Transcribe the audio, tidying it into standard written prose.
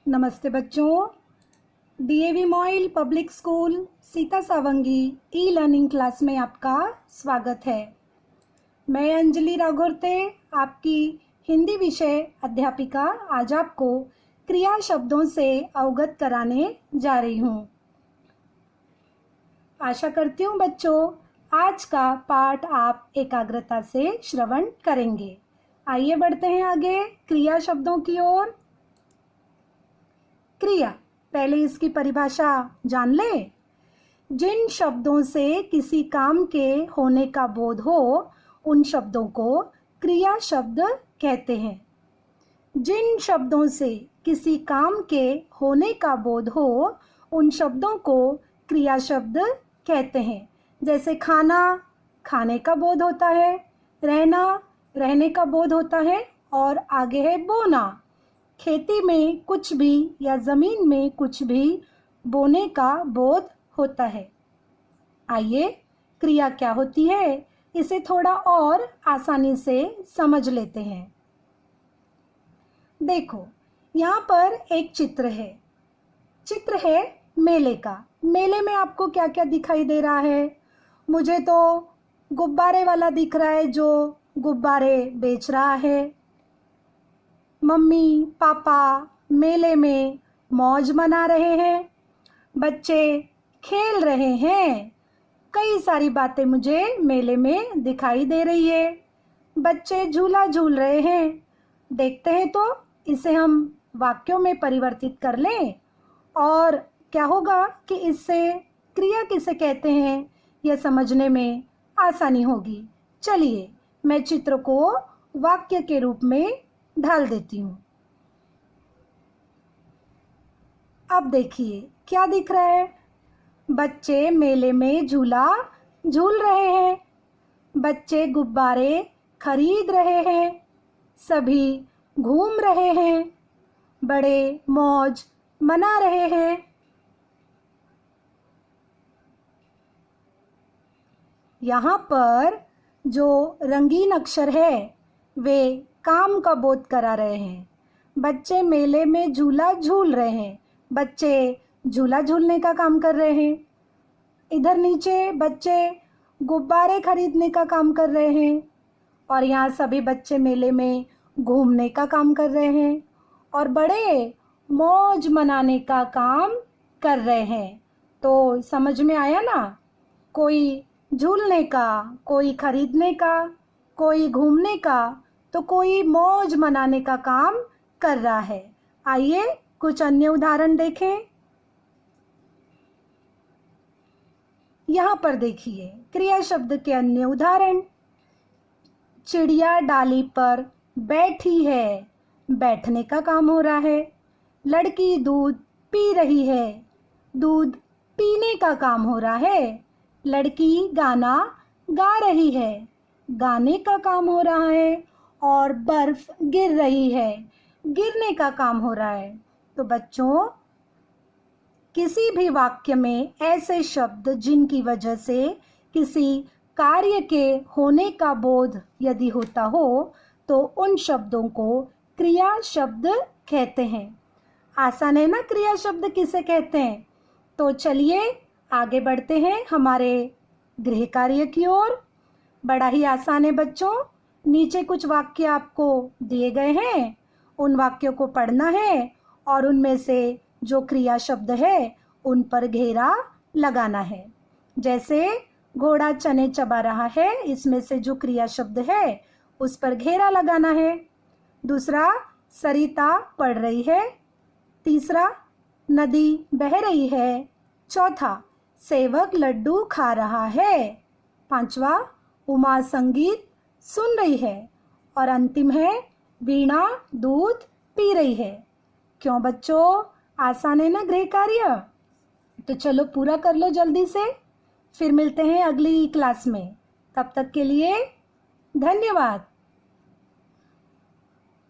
नमस्ते बच्चों। DAV MOIL public school Sita Sawangi e learning class में आपका स्वागत है। मैं अंजलि राघोरते, आपकी हिंदी विषय अध्यापिका, आज आपको क्रिया शब्दों से अवगत कराने जा रही हूँ। आशा करती हूँ बच्चों आज का पाठ आप एकाग्रता से श्रवण करेंगे। आइए बढ़ते हैं आगे क्रिया शब्दों की ओर। क्रिया, पहले इसकी परिभाषा जान ले। जिन शब्दों से किसी काम के होने का बोध हो उन शब्दों को क्रिया शब्द कहते हैं। जिन शब्दों से किसी काम के होने का बोध हो उन शब्दों को क्रिया शब्द कहते हैं। जैसे खाना, खाने का बोध होता है, रहना, रहने का बोध होता है, और आगे है बोना, खेती में कुछ भी या जमीन में कुछ भी बोने का बोध होता है। आइए क्रिया क्या होती है इसे थोड़ा और आसानी से समझ लेते हैं। देखो यहाँ पर एक चित्र है। चित्र है मेले का। मेले में आपको क्या क्या दिखाई दे रहा है? मुझे तो गुब्बारे वाला दिख रहा है जो गुब्बारे बेच रहा है। मम्मी पापा मेले में मौज मना रहे हैं, बच्चे खेल रहे हैं। कई सारी बातें मुझे मेले में दिखाई दे रही है। बच्चे झूला झूल रहे हैं। देखते हैं तो इसे हम वाक्यों में परिवर्तित कर लें और क्या होगा कि इससे क्रिया किसे कहते हैं यह समझने में आसानी होगी। चलिए मैं चित्र को वाक्य के रूप में ढाल देती हूँ। अब देखिए क्या दिख रहा है? बच्चे मेले में झूला झूल रहे हैं, बच्चे गुब्बारे खरीद रहे हैं, सभी घूम रहे हैं, बड़े मौज मना रहे हैं। यहाँ पर जो रंगीन अक्षर है वे काम का बोध करा रहे हैं। बच्चे मेले में झूला झूल रहे हैं, बच्चे झूला झूलने का काम कर रहे हैं। इधर नीचे बच्चे गुब्बारे खरीदने का काम कर रहे हैं, और यहाँ सभी बच्चे मेले में घूमने का काम कर रहे हैं और बड़े मौज मनाने का काम कर रहे हैं। तो समझ में आया ना? कोई झूलने का, कोई खरीदने का, कोई घूमने का, तो कोई मौज मनाने का काम कर रहा है। आइए कुछ अन्य उदाहरण देखें। यहाँ पर देखिए क्रिया शब्द के अन्य उदाहरण। चिड़िया डाली पर बैठी है, बैठने का काम हो रहा है। लड़की दूध पी रही है, दूध पीने का काम हो रहा है। लड़की गाना गा रही है, गाने का काम हो रहा है। और बर्फ गिर रही है, गिरने का काम हो रहा है। तो बच्चों किसी भी वाक्य में ऐसे शब्द जिनकी वजह से किसी कार्य के होने का बोध यदि होता हो तो उन शब्दों को क्रिया शब्द कहते हैं। आसान है ना क्रिया शब्द किसे कहते हैं? तो चलिए आगे बढ़ते हैं हमारे गृह कार्य की ओर। बड़ा ही आसान है बच्चों। नीचे कुछ वाक्य आपको दिए गए हैं, उन वाक्यों को पढ़ना है और उनमें से जो क्रिया शब्द है उन पर घेरा लगाना है। जैसे घोड़ा चने चबा रहा है, इसमें से जो क्रिया शब्द है उस पर घेरा लगाना है। दूसरा, सरिता पढ़ रही है। तीसरा, नदी बह रही है। चौथा, सेवक लड्डू खा रहा है। पांचवा, उमा संगीत सुन रही है। और अंतिम है, वीणा दूध पी रही है। क्यों बच्चों, आसान है ना गृह कार्य? तो चलो पूरा कर लो जल्दी से, फिर मिलते हैं अगली क्लास में। तब तक के लिए धन्यवाद।